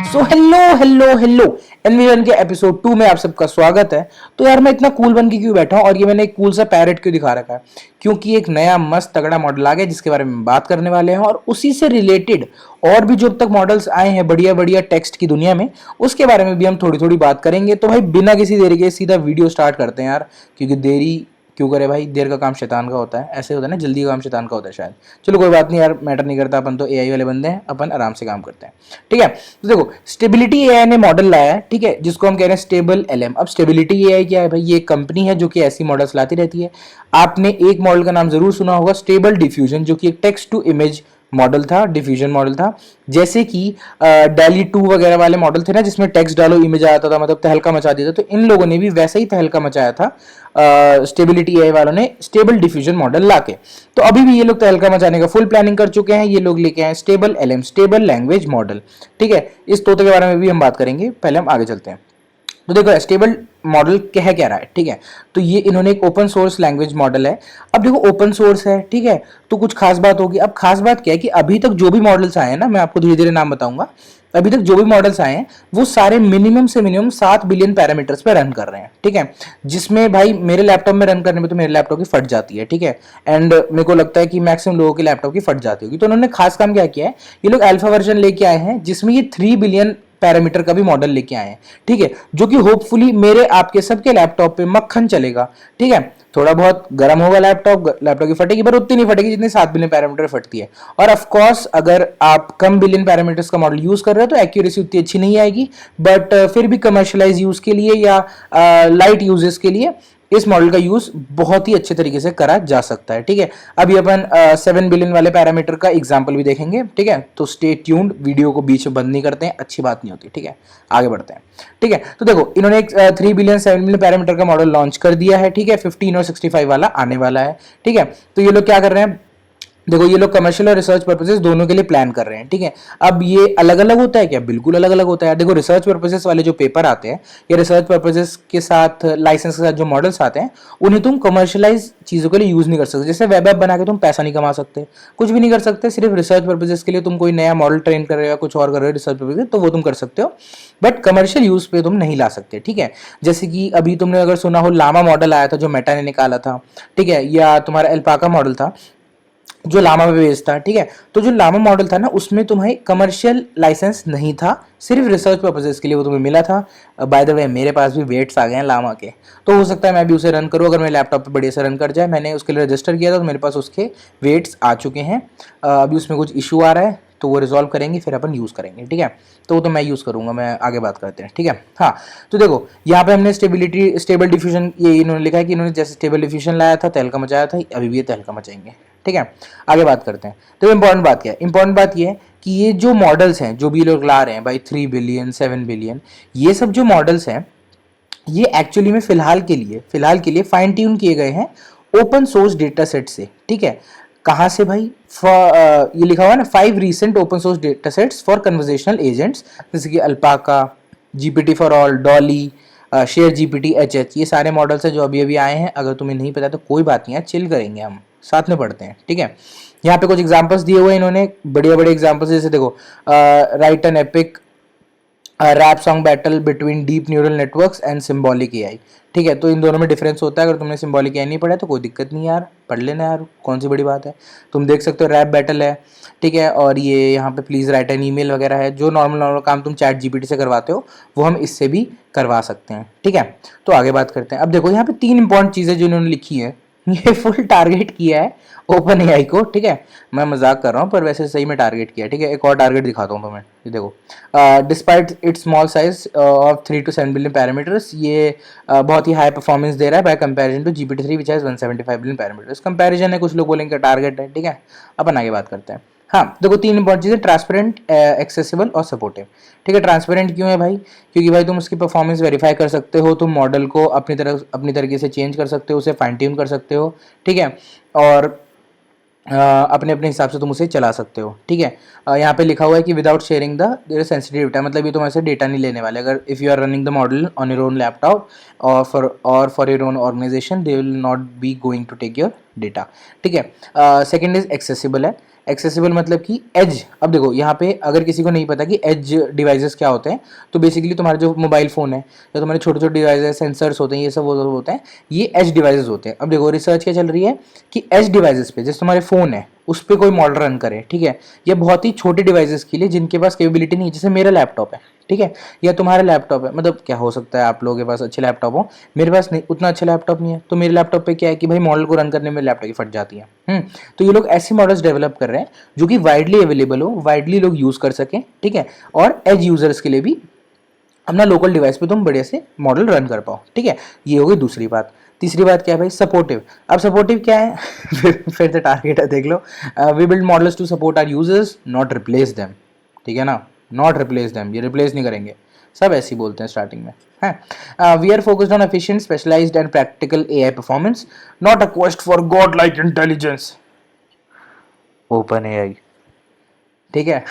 So hello hello hello एनवीवन के episode 2 में आप सबका स्वागत है। तो यार मैं इतना कूल बन के क्यों बैठा हूँ और ये मैंने एक कूल सा पैरेट क्यों दिखा रखा है? क्योंकि एक नया मस्त तगड़ा मॉडल आ गया जिसके बारे में बात करने वाले हैं और उसी से रिलेटेड और भी जो अब तक मॉडल्स आए हैं बढ़िया बढ़िया टेक्स्ट की दुनिया में, उसके बारे में भी हम थोड़ी थोड़ी बात करेंगे। तो भाई बिना किसी देरी के सीधा वीडियो स्टार्ट करते हैं यार, क्योंकि देरी क्यों करे भाई, देर का काम शैतान का होता है, ऐसे होता है ना, जल्दी का काम शैतान का होता है शायद। चलो कोई बात नहीं यार, मैटर नहीं करता, अपन तो एआई वाले बंदे हैं, अपन आराम से काम करते हैं। ठीक है, तो देखो स्टेबिलिटी एआई ने मॉडल लाया है, ठीक है, जिसको हम कह रहे हैं स्टेबल एलएम। अब स्टेबिलिटी एआई क्या है भाई? ये एक कंपनी है जो कि ऐसी मॉडल्स लाती रहती है। आपने एक मॉडल का नाम जरूर सुना होगा, स्टेबल डिफ्यूजन, जो कि एक टेक्स्ट टू इमेज मॉडल था, डिफ्यूजन मॉडल था। जैसे कि डैली 2 वगैरह वाले मॉडल थे ना, जिसमें टेक्स्ट डालो इमेज आता था, मतलब तहलका मचा देता। तो इन लोगों ने भी वैसा ही तहलका मचाया था स्टेबिलिटी एआई वालों ने स्टेबल डिफ्यूजन मॉडल लाके। तो अभी भी ये लोग तहलका मचाने का फुल प्लानिंग कर चुके हैं। ये लोग लेके आए stable LM, stable language model. ठीक है, इस तोते के बारे में भी हम बात करेंगे, पहले हम आगे चलते हैं। तो देखो स्टेबल मॉडल कह क्या रहा है, ठीक है, तो ये इन्होंने एक ओपन सोर्स लैंग्वेज मॉडल है। अब देखो ओपन सोर्स है, ठीक है, तो कुछ खास बात होगी। अब खास बात क्या है कि अभी तक जो भी मॉडल्स आए हैं ना, मैं आपको धीरे धीरे नाम बताऊंगा, अभी तक जो भी मॉडल्स आए हैं वो सारे मिनिमम से मिनिमम 7 बिलियन पैरामीटर्स पे रन कर रहे हैं। ठीक है, जिसमें भाई मेरे लैपटॉप में रन करने में तो मेरे लैपटॉप की फट जाती है। ठीक है, एंड मेरे को लगता है कि मैक्सिमम लोगों के लैपटॉप की फट जाती होगी। तो उन्होंने खास काम क्या किया है, ये लोग अल्फा वर्जन लेके आए हैं जिसमें ये 3 बिलियन पैरामीटर का भी मॉडल लेके आए हैं। ठीक है, जो कि होपफुली मेरे आपके सबके लैपटॉप पे मक्खन चलेगा। ठीक है, थोड़ा बहुत गर्म होगा लैपटॉप, लैपटॉप की फटेगी पर उतनी नहीं फटेगी जितनी 7 बिलियन पैरामीटर फटती है। और ऑफ कोर्स अगर आप कम बिलियन पैरामीटर्स का मॉडल यूज कर रहे हो तो एक्यूरेसी उतनी अच्छी नहीं आएगी, बट फिर भी कमर्शियलाइज यूज के लिए या लाइट यूजेस के लिए इस मॉडल का यूज बहुत ही अच्छे तरीके से करा जा सकता है। ठीक है, अभी अपन 7 बिलियन वाले पैरामीटर का एग्जांपल भी देखेंगे। ठीक है, तो स्टे ट्यून्ड, वीडियो को बीच में बंद नहीं करते हैं, अच्छी बात नहीं होती। ठीक है, आगे बढ़ते हैं। ठीक है, तो देखो इन्होंने एक 3 बिलियन 7 बिलियन पैरामीटर का मॉडल लॉन्च कर दिया है। ठीक है, 15 और 65 वाला आने वाला है। ठीक है, तो ये लोग क्या कर रहे हैं, देखो ये लोग कमर्शियल और रिसर्च पर्पसेस दोनों के लिए प्लान कर रहे हैं। ठीक है, अब ये अलग अलग होता है क्या? बिल्कुल अलग अलग होता है। देखो रिसर्च पर्पसेस वाले जो पेपर आते हैं या रिसर्च पर्पसेस के साथ लाइसेंस के साथ जो मॉडल्स आते हैं, उन्हें तुम कमर्शियलाइज चीज़ों के लिए यूज़ नहीं कर सकते। जैसे वेब ऐप बना के तुम पैसा नहीं कमा सकते, कुछ भी नहीं कर सकते। सिर्फ रिसर्च पर्पसेस के लिए तुम कोई नया मॉडल ट्रेन कर रहे हो या कुछ और कर रहे हो रिसर्च पर्पसेस, तो वो तुम कर सकते हो, बट कमर्शियल यूज़ पे तुम नहीं ला सकते। ठीक है, जैसे कि अभी तुमने अगर सुना हो लामा मॉडल आया था जो मेटा ने निकाला था। ठीक है, या तुम्हारा एल्पाका मॉडल था जो लामा पे बेस्ड था। ठीक है, तो जो लामा मॉडल था ना, उसमें तुम्हें कमर्शियल लाइसेंस नहीं था, सिर्फ रिसर्च पर्पसेस के लिए वो तुम्हें मिला था। बाय द वे मेरे पास भी वेट्स आ गए हैं लामा के, तो हो सकता है मैं भी उसे रन करूँ अगर मेरे लैपटॉप पे बढ़िया से रन कर जाए। मैंने उसके लिए रजिस्टर किया था तो मेरे पास उसके वेट्स आ चुके हैं। अभी उसमें कुछ इशू आ रहा है तो वो रिजॉल्व करेंगे, फिर अपन यूज़ करेंगे। ठीक है, तो वो तो मैं यूज़ करूँगा, मैं आगे बात करते हैं। ठीक है, हाँ, तो देखो यहाँ पे हमने स्टेबल डिफ्यूजन, ये इन्होंने लिखा है कि इन्होंने जैसे स्टेबल डिफ्यूजन लाया था, तहलका मचाया था, अभी भी ये तहलका मचाएंगे। ठीक है, आगे बात करते हैं। तो इंपॉर्टेंट बात क्या है? इंपॉर्टेंट बात ये है कि ये जो मॉडल्स हैं जो भी लोग ला रहे हैं भाई, 3 बिलियन 7 बिलियन, ये सब जो मॉडल्स हैं ये एक्चुअली में फिलहाल के लिए फाइन ट्यून किए गए हैं ओपन सोर्स डेटा सेट से। ठीक है, कहाँ से भाई? ये लिखा हुआ है ना, 5 recent open source data sets for conversational agents, जैसे कि alpaca, GPT for all, Dolly, share GPT, H, ये सारे मॉडल्स हैं जो अभी अभी आए हैं। अगर तुम्हें नहीं पता तो कोई बात नहीं है, चिल करेंगे, हम साथ में पढ़ते हैं। ठीक है, यहाँ पे कुछ एग्जांपल्स दिए हुए हैं इन्होंने, बढ़िया बड़े एग्जांपल्स, जैसे देखो right an epic rap song battle between deep neural networks and symbolic AI. ठीक है, तो इन दोनों में डिफरेंस होता है। अगर तुमने सिम्बॉलिक एआई नहीं पढ़ा तो कोई दिक्कत नहीं यार, पढ़ लेना यार, कौन सी बड़ी बात है। तुम देख सकते हो रैप बैटल है। ठीक है, और ये यहाँ पे प्लीज़ राइट एन ईमेल वगैरह है, जो नॉर्मल काम तुम चैट जीपीटी से करवाते हो वो हम इससे भी करवा सकते हैं। ठीक है, तो आगे बात करते हैं। अब देखो यहाँ पे 3 इंपॉर्टेंट चीज़ें जो इन्होंने लिखी है, ये फुल टारगेट किया है ओपन एआई को। ठीक है, मैं मजाक कर रहा हूँ पर वैसे सही में टारगेट किया है। ठीक है, एक और टारगेट दिखाता हूँ तुम्हें, ये देखो, despite its small size of 3 to 7 billion parameters, ये बहुत ही हाई परफॉर्मेंस दे रहा है by comparison to GPT-3 which has 175 billion parameters. Comparison है, कुछ लोग बोलेंगे टारगेट है। ठीक है, अपन आगे बात करते हैं। हाँ देखो 3 इंपॉर्टेंट चीज़ें, ट्रांसपेरेंट, एक्सेसिबल और सपोर्टिव। ठीक है, ट्रांसपेरेंट क्यों है भाई? क्योंकि भाई तुम उसकी परफॉर्मेंस वेरीफाई कर सकते हो, तुम मॉडल को अपनी तरीके से चेंज कर सकते हो, उसे फाइन ट्यून कर सकते हो। ठीक है, और अपने अपने हिसाब से तुम उसे चला सकते हो। ठीक है, यहाँ पे लिखा हुआ है कि without sharing the sensitive data, मतलब ये तुम ऐसे डेटा नहीं लेने वाले। अगर if you are running the model on your own laptop और for your own organization, they will not be going to take your data. ठीक है, सेकेंड इज एक्सेसिबल है। एक्सेसिबल मतलब कि एज, अब देखो यहाँ पे अगर किसी को नहीं पता कि एज डिवाइसेस क्या होते हैं, तो बेसिकली तुम्हारे जो मोबाइल फ़ोन है या तुम्हारे छोटे छोटे डिवाइसेस सेंसर्स होते हैं, ये सब वो होते हैं, ये एज डिवाइसेस होते हैं। अब देखो रिसर्च क्या चल रही है कि एज डिवाइसेस पे जैसे तुम्हारे फ़ोन है उस पर कोई मॉडल रन करे, ठीक है, या बहुत ही छोटे डिवाइसेस के लिए जिनके पास कैपेबिलिटी नहीं है, जैसे मेरा लैपटॉप है, ठीक है, या तुम्हारा लैपटॉप है, मतलब क्या हो सकता है आप लोगों के पास अच्छे लैपटॉप हो, मेरे पास नहीं, उतना अच्छा लैपटॉप नहीं है, तो मेरे लैपटॉप पे क्या है कि भाई मॉडल को रन करने में लैपटॉप की फट जाती है। तो ये लोग ऐसे मॉडल्स डेवलप कर रहे हैं जो कि वाइडली अवेलेबल हो, वाइडली लोग यूज़ कर सकें, ठीक है, और एज यूजर्स के लिए भी अपना लोकल डिवाइस पे तुम बढ़िया से मॉडल रन कर पाओ, ठीक है। ये हो गई दूसरी बात। तीसरी बात क्या है भाई, सपोर्टिव। अब सपोर्टिव क्या है फिर से टारगेट है, देख लो, we build models to support our users not replace them, ठीक है ना, नॉट रिप्लेस देम, ये रिप्लेस नहीं करेंगे, सब ऐसे ही बोलते हैं स्टार्टिंग में है। We are focused on efficient specialised and practical AI performance, not a quest for god like intelligence, OpenAI, ठीक है।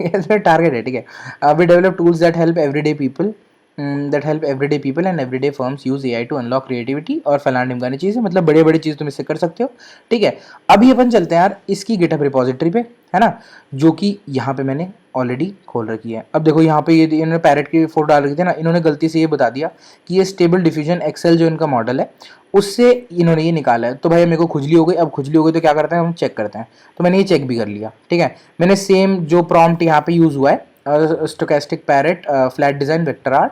इसमें टारगेट है, ठीक है। We develop tools that help everyday people, and everyday firms use AI to unlock creativity, और फलान ढिमकानी चीज़ें, मतलब बड़े बड़ी चीज़ तुम इससे कर सकते हो, ठीक है। अभी अपन चलते हैं यार इसकी गिटहब रिपोजिटरी पे, है ना, जो कि यहाँ पे मैंने ऑलरेडी खोल रखी है। अब देखो यहाँ पे ये इन्होंने पैरेट की फोटो डाल रखी थी ना, इन्होंने गलती से ये बता दिया कि ये स्टेबल डिफ्यूजन एक्सेल जो इनका मॉडल है उससे इन्होंने ये निकाला है। तो भाई मेरे को खुजली हो गई, अब खुजली हो गई तो क्या करते हैं हम, चेक करते हैं। तो मैंने ये चेक भी कर लिया, ठीक है। मैंने सेम जो प्रॉम्प्ट यहाँ पे यूज़ हुआ है, stochastic parrot flat design vector art,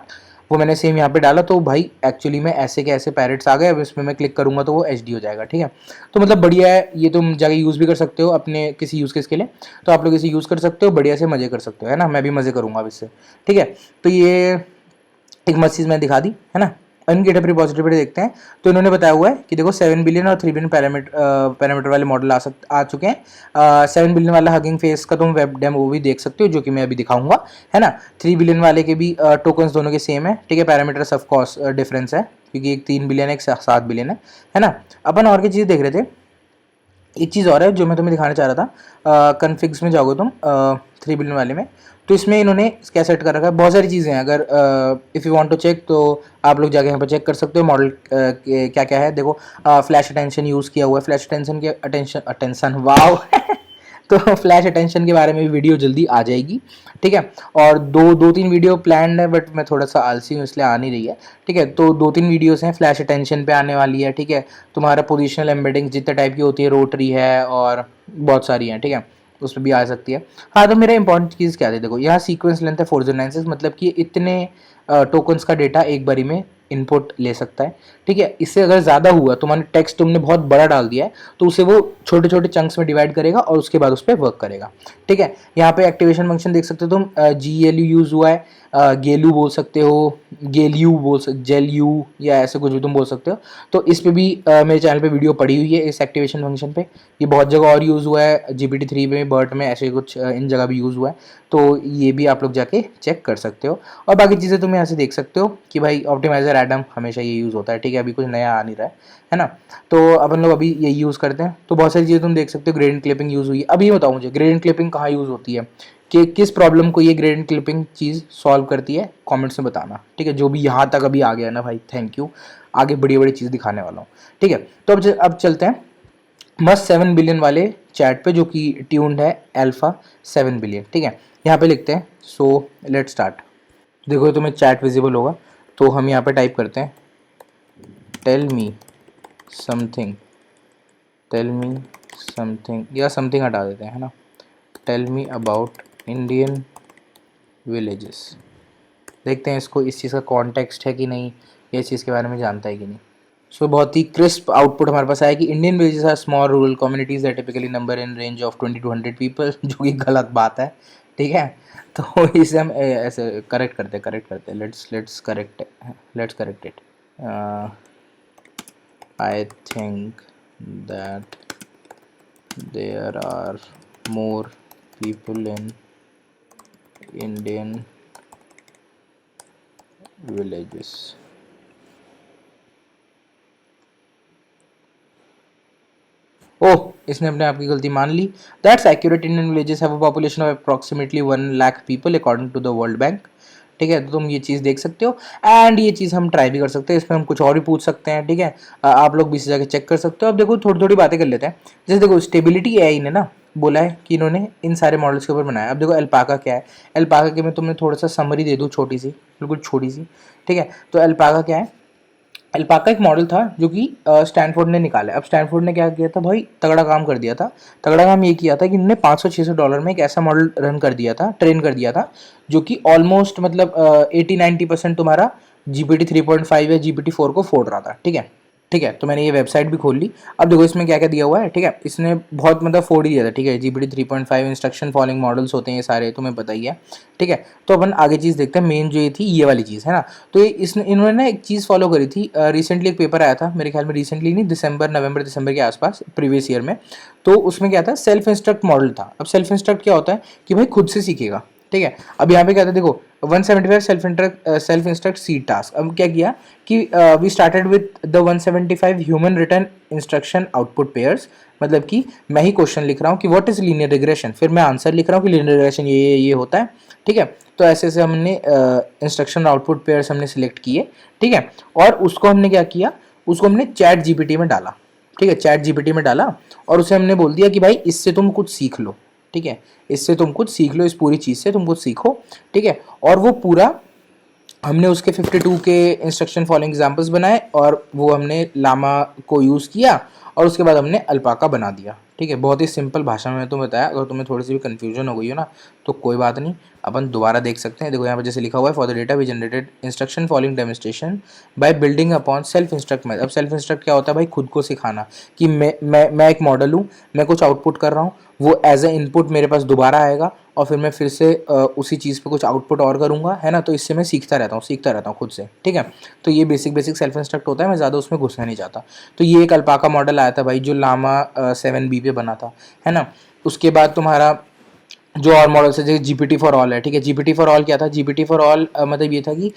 वो मैंने सेम यहाँ पे डाला, तो भाई एक्चुअली में ऐसे के ऐसे पैरेट्स आ गए। अब इसमें मैं क्लिक करूँगा तो वो एच डी हो जाएगा, ठीक है। तो मतलब बढ़िया है, ये तुम जाके यूज़ भी कर सकते हो अपने किसी यूज़ केस के लिए, तो आप लोग इसे यूज़ कर सकते हो, बढ़िया से मज़े कर सकते हो, है ना। मैं भी मज़े करूँगा अब इससे, ठीक है। तो ये एक मस्त चीज़ मैंने दिखा दी, है ना। गिटहब रिपॉजिटरी पे देखते हैं, तो इन्होंने बताया हुआ है कि देखो 7 बिलियन और 3 बिलियन पैरामीटर वाले मॉडल आ चुके हैं। 7 बिलियन वाला हगिंग फेस का तुम वेब डेमो वो भी देख सकते हो, जो कि मैं अभी दिखाऊंगा, है ना। 3 बिलियन वाले के भी टोकन्स दोनों के सेम है, ठीक है। पैरामीटर ऑफ कोर्स डिफरेंस है, क्योंकि एक 3 बिलियन है, एक 7 बिलियन है ना। अपन और की चीज़ देख रहे थे, एक चीज़ और है जो मैं तुम्हें दिखाना चाह रहा था। कन्फिग्स में जाओगे तुम 3 बिलियन वाले में, तो इसमें इन्होंने क्या सेट कर रखा है, बहुत सारी चीज़ें हैं। अगर if you want to check तो आप लोग जाके यहाँ पर चेक कर सकते हो मॉडल क्या क्या है। देखो फ्लैश अटेंशन यूज़ किया हुआ है, फ्लैश अटेंशन के अटेंशन वाओ तो फ्लैश अटेंशन के बारे में भी वीडियो जल्दी आ जाएगी, ठीक है। और दो तीन वीडियो प्लान है, बट मैं थोड़ा सा आलसी हूँ इसलिए आ नहीं रही है, ठीक है। तो 2-3 वीडियोस हैं फ्लैश अटेंशन पे आने वाली है, ठीक है। तुम्हारा पोजिशनल एम्बेडिंग जितने टाइप की होती है, रोटरी है और बहुत सारी हैं, ठीक है, उस पर भी आ सकती है। हाँ, तो मेरा इंपॉर्टेंट चीज़ क्या थी, देखो यहाँ सीक्वेंस लेंथ है 409, मतलब कि इतने टोकन्स का डेटा एक बारी में इनपुट ले सकता है, ठीक है। इससे अगर ज़्यादा हुआ, तुम्हारे टेक्स्ट तुमने बहुत बड़ा डाल दिया है, तो उसे वो छोटे छोटे चंक्स में डिवाइड करेगा और उसके बाद उस पर वर्क करेगा, ठीक है। यहाँ पे एक्टिवेशन फंक्शन देख सकते हो तुम, GLU यूज़ हुआ है, गेलू बोल सकते हो, जेल यू, या ऐसे कुछ भी तुम बोल सकते हो। तो इस पे भी मेरे चैनल पे वीडियो पड़ी हुई है इस एक्टिवेशन फंक्शन पे। ये बहुत जगह और यूज़ हुआ है, GPT-3 में, बर्ट में, ऐसे कुछ इन जगह भी यूज़ हुआ है। तो ये भी आप लोग जाके चेक कर सकते हो। और बाकी चीज़ें तुम यहाँ से देख सकते हो कि भाई ऑप्टिमाइजर एडम हमेशा ये यूज़ होता है, ठीक है। अभी कुछ नया आ नहीं रहा है ना। तो अपन लोग अभी यही यूज़ करते हैं। तो बहुत सारी चीज़ें तुम देख सकते हो, ग्रेडिएंट क्लिपिंग यूज़ हुई है। अभी ये बताओ मुझे, ग्रेडिएंट क्लिपिंग कहाँ यूज़ होती है, कि किस प्रॉब्लम को ये ग्रेडिएंट क्लिपिंग चीज़ सॉल्व करती है, कमेंट्स में बताना, ठीक है। जो भी यहाँ तक अभी आ गया ना भाई, थैंक यू। आगे बड़ी बड़ी चीज़ दिखाने वाला हूँ, ठीक है। तो अब चलते हैं मस्त 7 बिलियन वाले चैट पे, जो कि ट्यून्ड है अल्फा 7 बिलियन, ठीक है। यहाँ पे लिखते हैं, सो लेट स्टार्ट। देखो तुम्हें चैट विजिबल होगा, तो हम यहाँ पे टाइप करते हैं, tell me something, tell me something, या समथिंग हटा देते हैं, है ना। Tell me about Indian villages. देखते हैं इसको, इस चीज़ का कॉन्टेक्स्ट है कि नहीं, या इस चीज़ के बारे में जानता है कि नहीं। सो बहुत ही क्रिस्प आउटपुट हमारे पास आया कि Indian villages are small rural communities that typically number in range of 20 to 100 people, जो कि गलत बात है, ठीक है। तो इसे हम ऐसे करेक्ट करते let's correct it. I think that there are more people in Indian villages. Oh, इसने अपने आप की गलती मान ली। That's accurate, Indian villages have a population of approximately 1 lakh people according to the World Bank, ठीक है। तो तुम ये चीज़ देख सकते हो एंड ये चीज़ हम ट्राई भी कर सकते हैं, इसमें हम कुछ और भी पूछ सकते हैं, ठीक है। आप लोग भी इसे जाके चेक कर सकते हो। अब देखो थोड़ी थोड़ी बातें कर लेते हैं। जैसे देखो स्टेबिलिटी एआई ने ना बोला है कि इन्होंने इन सारे मॉडल्स के ऊपर बनाया। अब देखो अल्पाका क्या है, अल्पाका के मैं तुम्हें थोड़ा सा समरी दे दूँ छोटी सी, बिल्कुल छोटी सी, ठीक है। तो अल्पाका क्या है, अल्पाका एक मॉडल था जो कि स्टैनफोर्ड ने निकाला। अब स्टैनफोर्ड ने क्या किया था भाई, तगड़ा काम कर दिया था। तगड़ा काम ये किया था कि उन्होंने 500-600 डॉलर में एक ऐसा मॉडल रन कर दिया था, ट्रेन कर दिया था, जो कि ऑलमोस्ट मतलब 80-90% तुम्हारा GPT 3.5 या GPT 4 को फोड़ रहा था, ठीक है। ठीक है, तो मैंने ये वेबसाइट भी खोल ली। अब देखो इसमें क्या क्या दिया हुआ है, ठीक है। इसने बहुत मतलब फोड़ ही दिया था, ठीक है। GPT 3.5 इंस्ट्रक्शन फॉलोइंग मॉडल्स होते हैं ये सारे, तुम्हें पता ही है, ठीक है। तो अपन आगे चीज़ देखते हैं। मेन जो ये थी ये वाली चीज़ है ना, तो ये इसने इन्होंने ना एक चीज़ फॉलो करी थी। रिसेंटली एक पेपर आया था, मेरे ख्याल में रिसेंटली नहीं, नवंबर दिसंबर के आसपास, प्रीवियस ईयर में। तो उसमें क्या था, सेल्फ इंस्ट्रक्ट मॉडल था। अब सेल्फ इंस्ट्रक्ट क्या होता है कि भाई खुद से सीखेगा, ठीक है। अब यहाँ पे क्या था देखो, 175 सेल्फ इंस्ट्रक्ट सीड टास्क। अब क्या किया कि we started with the 175 human written instruction output pairs. मतलब कि मैं ही क्वेश्चन लिख रहा हूँ कि व्हाट इज लीनियर रिग्रेशन, फिर मैं आंसर लिख रहा हूँ कि लीनियर रिग्रेशन ये होता है, ठीक है। तो ऐसे ऐसे हमने इंस्ट्रक्शन आउटपुट पेयर्स हमने सिलेक्ट किए, ठीक है। और उसको हमने क्या किया, उसको हमने चैट जीपीटी में डाला, ठीक है। चैट जीपीटी में डाला और उसे हमने बोल दिया कि भाई इससे तुम कुछ सीख लो, ठीक है। इससे तुम कुछ सीख लो, इस पूरी चीज़ से तुम कुछ सीखो, ठीक है। और वो पूरा हमने उसके 52 के इंस्ट्रक्शन फॉलोइंग एग्जाम्पल्स बनाए और वो हमने लामा को यूज़ किया और उसके बाद हमने अल्पाका बना दिया, ठीक है। बहुत ही सिंपल भाषा में तुम्हें बताया। अगर तुम्हें थोड़ी सी भी कन्फ्यूजन हो गई हो ना तो कोई बात नहीं, अपन दोबारा देख सकते हैं। देखो यहाँ पर जैसे लिखा हुआ है, for the data we generated instruction following demonstration by building upon self instruct method. अब सेल्फ इंस्ट्रक्ट क्या होता है भाई, खुद को सिखाना कि मैं एक मॉडल हूँ, मैं कुछ आउटपुट कर रहा हूँ, वो एज ए इनपुट मेरे पास दोबारा आएगा और फिर मैं फिर से उसी चीज़ पे कुछ आउटपुट और करूँगा, है ना। तो इससे मैं सीखता रहता हूँ खुद से, ठीक है। तो ये बेसिक सेल्फ इंस्ट्रक्ट होता है, मैं ज़्यादा उसमें घुसना नहीं चाहता। तो ये एक अल्पाका मॉडल आया था भाई जो लामा 7B पे बना था, है ना। उसके बाद तुम्हारा जो और मॉडल्स है जैसे जीपीटी फॉर ऑल है, ठीक है। जीपीटी फॉर ऑल क्या था, जीपीटी फॉर ऑल मतलब ये था कि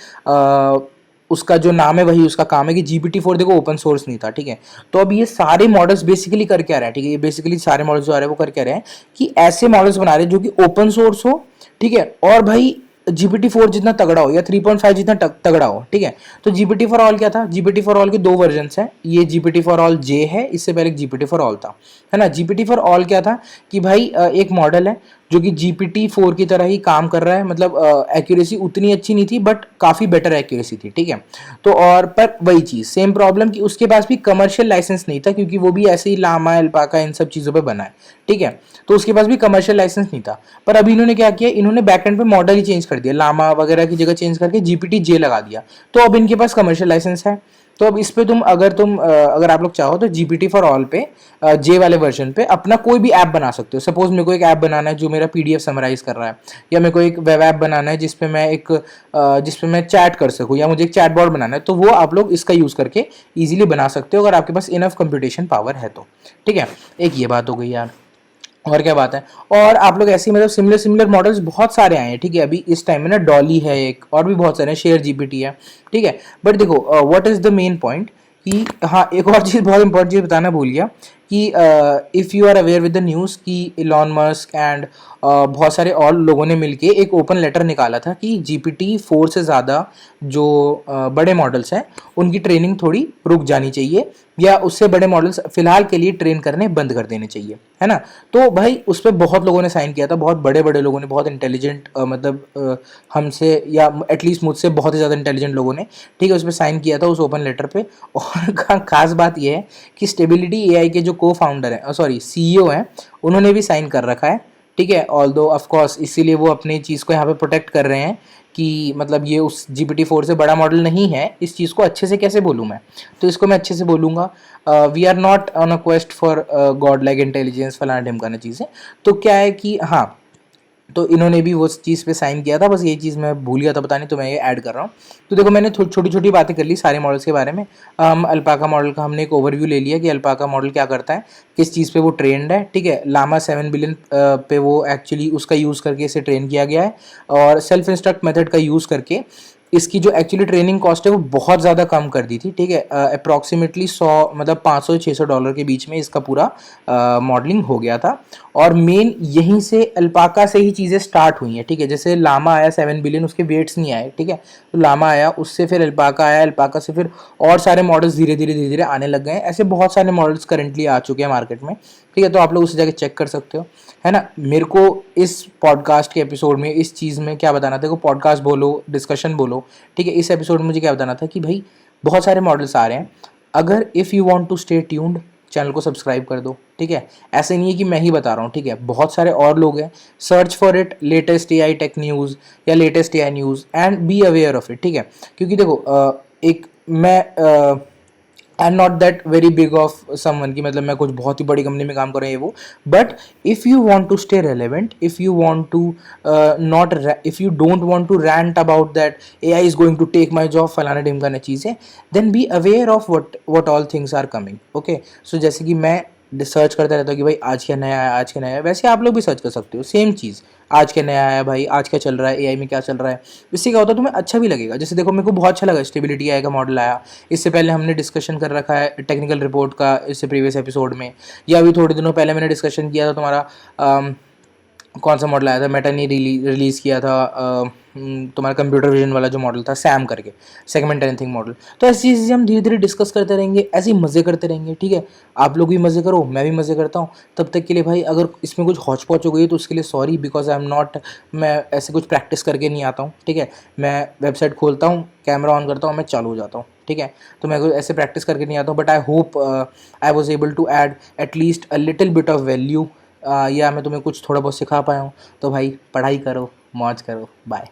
उसका जो नाम है वही उसका काम है कि GPT 4 देखो ओपन सोर्स नहीं था, ठीक है। तो अब ये सारे मॉडल्स बेसिकली कर क्या रहे हैं, ठीक है। ये बेसिकली सारे मॉडल्स जो आ रहे हैं वो कर क्या रहे हैं कि ऐसे मॉडल्स बना रहे हैं जो कि ओपन सोर्स हो, ठीक है। और भाई GPT 4 जितना तगड़ा हो या 3.5 जितना तगड़ा हो, ठीक है। तो जीपीटी फॉर ऑल क्या था, जीपीटी फॉर ऑल के दो वर्जन हैं। ये जीपीटी फॉर ऑल जे है, इससे पहले जीपीटी फॉर ऑल था, है ना। जीपीटी फॉर ऑल क्या था कि भाई एक मॉडल है जो कि GPT 4 की तरह ही काम कर रहा है, मतलब एक्यूरेसी उतनी अच्छी नहीं थी बट काफ़ी बेटर एक्यूरेसी थी, ठीक है। तो और पर वही चीज़ सेम प्रॉब्लम कि उसके पास भी कमर्शियल लाइसेंस नहीं था क्योंकि वो भी ऐसे ही लामा अल्पाका इन सब चीज़ों पे बना है, ठीक है। तो उसके पास भी कमर्शियल लाइसेंस नहीं था। पर अभी इन्होंने क्या किया, इन्होंने बैकएंड पे मॉडल ही चेंज कर दिया, लामा वगैरह की जगह चेंज करके GPT-J लगा दिया। तो अब इनके पास कमर्शियल लाइसेंस है। तो अब इस पे अगर आप लोग चाहो तो जीपीटी फॉर ऑल पे जे वाले वर्जन पे अपना कोई भी ऐप बना सकते हो। सपोज मेरे को एक ऐप बनाना है जो मेरा पीडीएफ समराइज कर रहा है, या मेरे को एक वेब ऐप बनाना है जिसपे मैं चैट कर सकूं, या मुझे एक चैटबॉट बनाना है, तो वो आप लोग इसका यूज़ करके इजीली बना सकते हो अगर आपके पास इनफ कंप्यूटेशन पावर है तो, ठीक है। एक ये बात हो गई यार, और क्या बात है। और आप लोग ऐसे ही मतलब सिमिलर मॉडल्स बहुत सारे आए हैं, ठीक है। अभी इस टाइम में ना डॉली है एक, और भी बहुत सारे हैं, शेयर जीपीटी है, ठीक है। बट देखो what is the main point कि हाँ, एक और चीज़ बहुत इंपॉर्टेंट चीज़ बताना भूल गया कि if you are aware with the news कि इलॉन मस्क एंड बहुत सारे और लोगों ने मिलके एक ओपन लेटर निकाला था कि GPT 4 से ज़्यादा जो बड़े मॉडल्स हैं उनकी ट्रेनिंग थोड़ी रुक जानी चाहिए, या उससे बड़े मॉडल्स फिलहाल के लिए ट्रेन करने बंद कर देने चाहिए, है ना। तो भाई उस पर बहुत लोगों ने साइन किया था, बहुत बड़े बड़े लोगों ने, बहुत इंटेलिजेंट मतलब हमसे या एटलीस्ट मुझसे बहुत ही ज़्यादा इंटेलिजेंट लोगों ने, ठीक है, उस पर साइन किया था उस ओपन लेटर पे। और खास बात यह है कि स्टेबिलिटी एआई के जो को फाउंडर हैं, सॉरी CEO हैं, उन्होंने भी साइन कर रखा है, ठीक है। ऑल्दो ऑफ कोर्स इसीलिए वो अपनी चीज़ को यहाँ पे प्रोटेक्ट कर रहे हैं कि मतलब ये उस GPT 4 से बड़ा मॉडल नहीं है। इस चीज़ को अच्छे से कैसे बोलूँ मैं, तो इसको मैं अच्छे से बोलूँगा, we are not on a quest for god like intelligence फलाना ढिमकाना चीज़ें। तो क्या है कि हाँ, तो इन्होंने भी वो चीज़ पे साइन किया था, बस ये चीज़ मैं भूल गया था बताने, तो मैं ये ऐड कर रहा हूँ। तो देखो मैंने छोटी छोटी बातें कर ली सारे मॉडल्स के बारे में। अल्पाका मॉडल का हमने एक ओवरव्यू ले लिया कि अल्पाका मॉडल क्या करता है, किस चीज़ पे वो ट्रेंड है, ठीक है। लामा 7 बिलियन पे वो एक्चुअली उसका यूज़ करके इसे ट्रेन किया गया है, और सेल्फ इंस्ट्रक्ट मेथड का यूज़ करके इसकी जो एक्चुअली ट्रेनिंग कॉस्ट है वो बहुत ज़्यादा कम कर दी थी, ठीक है। अप्रॉक्सीमेटली 100 मतलब 500 से 600 डॉलर के बीच में इसका पूरा मॉडलिंग हो गया था। और मेन यहीं से अल्पाका से ही चीज़ें स्टार्ट हुई हैं, ठीक है। जैसे लामा आया 7 बिलियन, उसके वेट्स नहीं आए, ठीक है। तो लामा आया, उससे फिर अल्पाका आया, अल्पाका से फिर और सारे मॉडल्स धीरे धीरे आने लग गए हैं। ऐसे बहुत सारे मॉडल्स करेंटली आ चुके हैं मार्केट में, ठीक है। तो आप लोग उसे जाके चेक कर सकते हो, है ना। मेरे को इस पॉडकास्ट के एपिसोड में इस चीज़ में क्या बताना था, को पॉडकास्ट बोलो, डिस्कशन बोलो, ठीक है। इस एपिसोड में मुझे क्या बताना था कि भाई बहुत सारे मॉडल्स आ रहे हैं। अगर if you want to stay tuned, channel को सब्सक्राइब कर दो, ठीक है। ऐसे नहीं है कि मैं ही बता रहा हूँ, ठीक है। बहुत सारे और लोग हैं, search for it, latest AI tech news या latest AI news, and be aware of it, ठीक है। क्योंकि देखो एक मैं I am not that very big of someone की मतलब मैं कुछ बहुत ही बड़ी कंपनी में काम कर रहा हूँ ये वो, but if you want to stay relevant, if you want to not, if you don't want to rant about that AI is going to take my job, फलाना ढिमकाना चीज़ें, then be aware of what all things are coming, okay. So जैसे कि मैं search करता रहता हूँ कि भाई आज क्या नया है, आज क्या नया है, वैसे आप लोग भी सर्च कर सकते हो सेम चीज़। आज क्या नया है भाई, आज क्या चल रहा है, एआई में क्या चल रहा है। इससे क्या होता है, तुम्हें अच्छा भी लगेगा। जैसे देखो मेरे को बहुत अच्छा लगा स्टेबिलिटी एआई का मॉडल आया। इससे पहले हमने डिस्कशन कर रखा है टेक्निकल रिपोर्ट का, इससे प्रीवियस एपिसोड में, या अभी थोड़े दिनों पहले मैंने डिस्कशन किया था तुम्हारा कौन सा मॉडल आया था, मेटा ने रिलीज़ किया था तुम्हारा कंप्यूटर विजन वाला जो मॉडल था, सैम करके, सेगमेंट एनीथिंग मॉडल। तो ऐसी चीज़ें हम धीरे धीरे डिस्कस करते रहेंगे, ऐसे ही मज़े करते रहेंगे, ठीक है। आप लोग भी मज़े करो, मैं भी मज़े करता हूँ। तब तक के लिए भाई अगर इसमें कुछ हौच पौच हो गई तो उसके लिए sorry, because I am not, मैं ऐसे कुछ प्रैक्टिस करके नहीं आता हूँ, ठीक है। मैं वेबसाइट खोलता हूँ, कैमरा ऑन करता हूँ, मैं चालू हो जाता हूँ, ठीक है। तो मैं ऐसे प्रैक्टिस करके नहीं आता हूँ, but I hope I was able to add at least a little bit of value, या मैं तुम्हें कुछ थोड़ा बहुत सिखा पाया हूँ। तो भाई पढ़ाई करो, मौज करो, बाय।